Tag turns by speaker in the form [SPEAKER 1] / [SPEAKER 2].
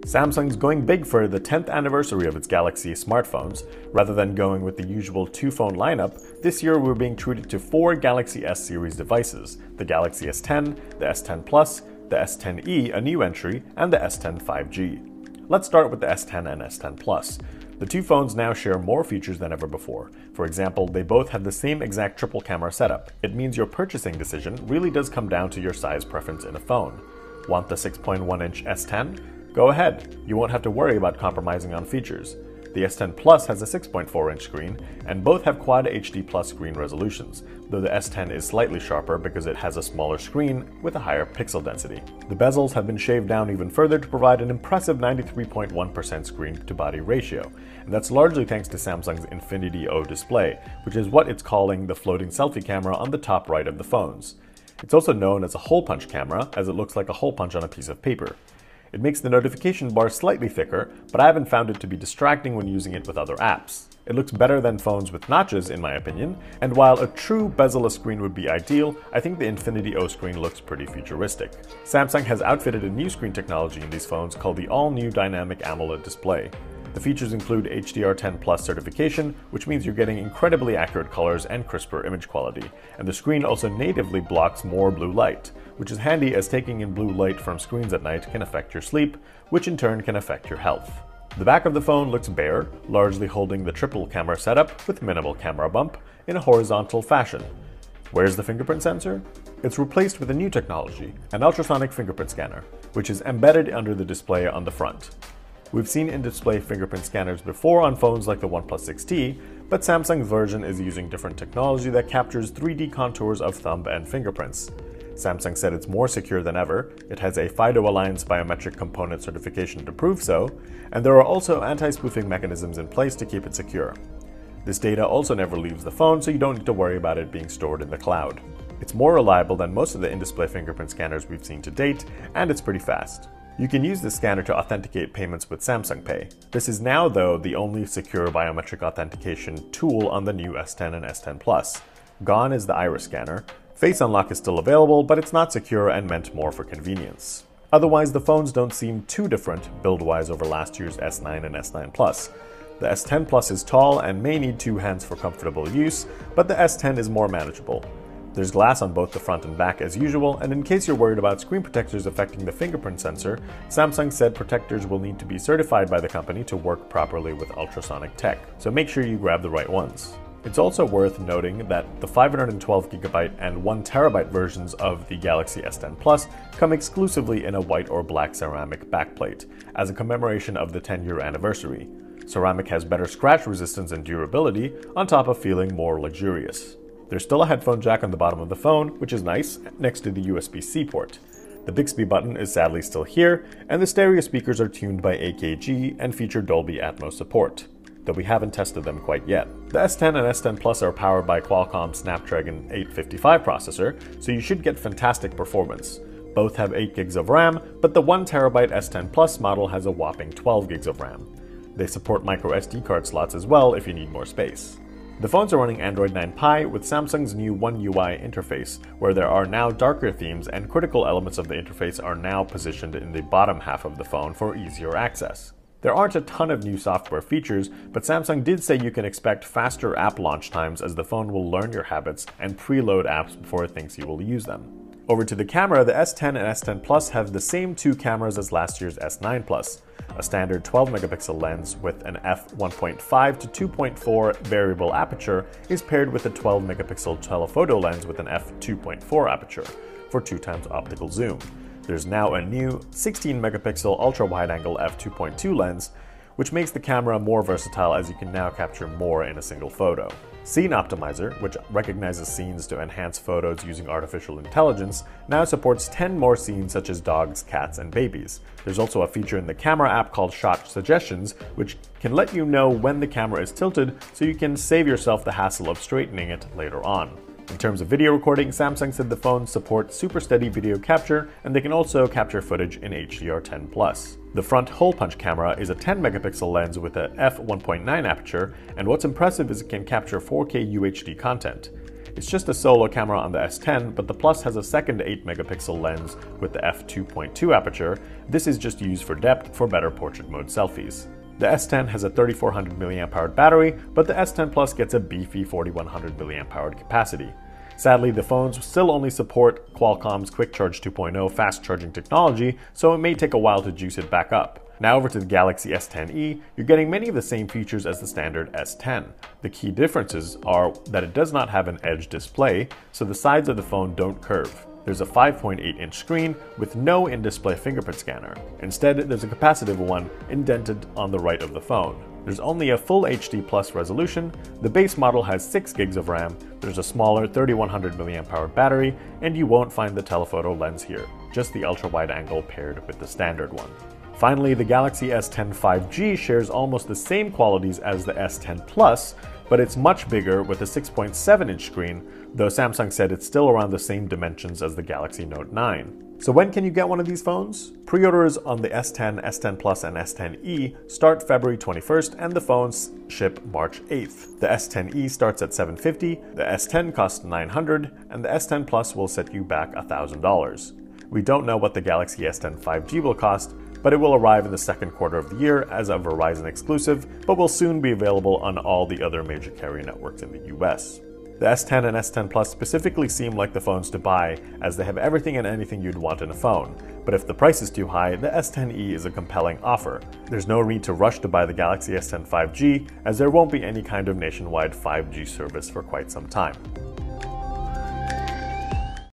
[SPEAKER 1] Samsung's going big for the 10th anniversary of its Galaxy smartphones. Rather than going with the usual two-phone lineup, this year we're being treated to 4 Galaxy S series devices: the Galaxy S10, the S10 Plus, the S10e, a new entry, and the S10 5G. Let's start with the S10 and S10 Plus. The two phones now share more features than ever before. For example, they both have the same exact triple camera setup. It means your purchasing decision really does come down to your size preference in a phone. Want the 6.1-inch S10? Go ahead, you won't have to worry about compromising on features. The S10 Plus has a 6.4-inch screen, and both have Quad HD Plus screen resolutions, though the S10 is slightly sharper because it has a smaller screen with a higher pixel density. The bezels have been shaved down even further to provide an impressive 93.1% screen-to-body ratio, and that's largely thanks to Samsung's Infinity O display, which is what it's calling the floating selfie camera on the top right of the phones. It's also known as a hole punch camera, as it looks like a hole punch on a piece of paper. It makes the notification bar slightly thicker, but I haven't found it to be distracting when using it with other apps. It looks better than phones with notches in my opinion, and while a true bezel-less screen would be ideal, I think the Infinity O screen looks pretty futuristic. Samsung has outfitted a new screen technology in these phones called the all-new Dynamic AMOLED display. The features include HDR10 Plus certification, which means you're getting incredibly accurate colors and crisper image quality, and the screen also natively blocks more blue light, which is handy as taking in blue light from screens at night can affect your sleep, which in turn can affect your health. The back of the phone looks bare, largely holding the triple camera setup with minimal camera bump in a horizontal fashion. Where's the fingerprint sensor? It's replaced with a new technology, an ultrasonic fingerprint scanner, which is embedded under the display on the front. We've seen in-display fingerprint scanners before on phones like the OnePlus 6T, but Samsung's version is using different technology that captures 3D contours of thumb and fingerprints. Samsung said it's more secure than ever, it has a FIDO Alliance biometric component certification to prove so, and there are also anti-spoofing mechanisms in place to keep it secure. This data also never leaves the phone, so you don't need to worry about it being stored in the cloud. It's more reliable than most of the in-display fingerprint scanners we've seen to date, and it's pretty fast. You can use this scanner to authenticate payments with Samsung Pay. This is now, though, the only secure biometric authentication tool on the new S10 and S10 Plus. Gone is the iris scanner. Face Unlock is still available, but it's not secure and meant more for convenience. Otherwise, the phones don't seem too different build-wise over last year's S9 and S9 Plus. The S10 Plus is tall and may need two hands for comfortable use, but the S10 is more manageable. There's glass on both the front and back as usual, and in case you're worried about screen protectors affecting the fingerprint sensor, Samsung said protectors will need to be certified by the company to work properly with ultrasonic tech, so make sure you grab the right ones. It's also worth noting that the 512GB and 1TB versions of the Galaxy S10 Plus come exclusively in a white or black ceramic backplate, as a commemoration of the 10-year anniversary. Ceramic has better scratch resistance and durability, on top of feeling more luxurious. There's still a headphone jack on the bottom of the phone, which is nice, next to the USB-C port. The Bixby button is sadly still here, and the stereo speakers are tuned by AKG and feature Dolby Atmos support, though we haven't tested them quite yet. The S10 and S10 Plus are powered by Qualcomm's Snapdragon 855 processor, so you should get fantastic performance. Both have 8 GB of RAM, but the 1TB S10 Plus model has a whopping 12 GB of RAM. They support micro SD card slots as well if you need more space. The phones are running Android 9 Pie with Samsung's new One UI interface, where there are now darker themes and critical elements of the interface are now positioned in the bottom half of the phone for easier access. There aren't a ton of new software features, but Samsung did say you can expect faster app launch times as the phone will learn your habits and preload apps before it thinks you will use them. Over to the camera, the S10 and S10 Plus have the same two cameras as last year's S9 Plus. A standard 12-megapixel lens with an f1.5 to 2.4 variable aperture is paired with a 12-megapixel telephoto lens with an f2.4 aperture for 2x optical zoom. There's now a new 16-megapixel ultra-wide-angle f2.2 lens, which makes the camera more versatile as you can now capture more in a single photo. Scene Optimizer, which recognizes scenes to enhance photos using artificial intelligence, now supports 10 more scenes such as dogs, cats, and babies. There's also a feature in the camera app called Shot Suggestions, which can let you know when the camera is tilted so you can save yourself the hassle of straightening it later on. In terms of video recording, Samsung said the phones support super steady video capture, and they can also capture footage in HDR10+. The front hole punch camera is a 10-megapixel lens with a f1.9 aperture, and what's impressive is it can capture 4K UHD content. It's just a solo camera on the S10, but the Plus has a second 8-megapixel lens with the f2.2 aperture. This is just used for depth for better portrait mode selfies. The S10 has a 3400 mAh battery, but the S10 Plus gets a beefy 4100 mAh capacity. Sadly, the phones still only support Qualcomm's Quick Charge 2.0 fast charging technology, so it may take a while to juice it back up. Now over to the Galaxy S10e, you're getting many of the same features as the standard S10. The key differences are that it does not have an edge display, so the sides of the phone don't curve. There's a 5.8-inch screen with no in-display fingerprint scanner. Instead, there's a capacitive one indented on the right of the phone. There's only a full HD Plus resolution, the base model has 6 gigs of RAM, there's a smaller 3100 mAh battery, and you won't find the telephoto lens here, just the ultra-wide angle paired with the standard one. Finally, the Galaxy S10 5G shares almost the same qualities as the S10 Plus, but it's much bigger with a 6.7-inch screen, though Samsung said it's still around the same dimensions as the Galaxy Note 9. So when can you get one of these phones? Pre-orders on the S10, S10 Plus, and S10e start February 21st, and the phones ship March 8th. The S10e starts at $750, the S10 costs $900, and the S10 Plus will set you back $1,000. We don't know what the Galaxy S10 5G will cost, but it will arrive in the second quarter of the year as a Verizon exclusive, but will soon be available on all the other major carrier networks in the US. The S10 and S10 Plus specifically seem like the phones to buy, as they have everything and anything you'd want in a phone. But if the price is too high, the S10e is a compelling offer. There's no need to rush to buy the Galaxy S10 5G, as there won't be any kind of nationwide 5G service for quite some time.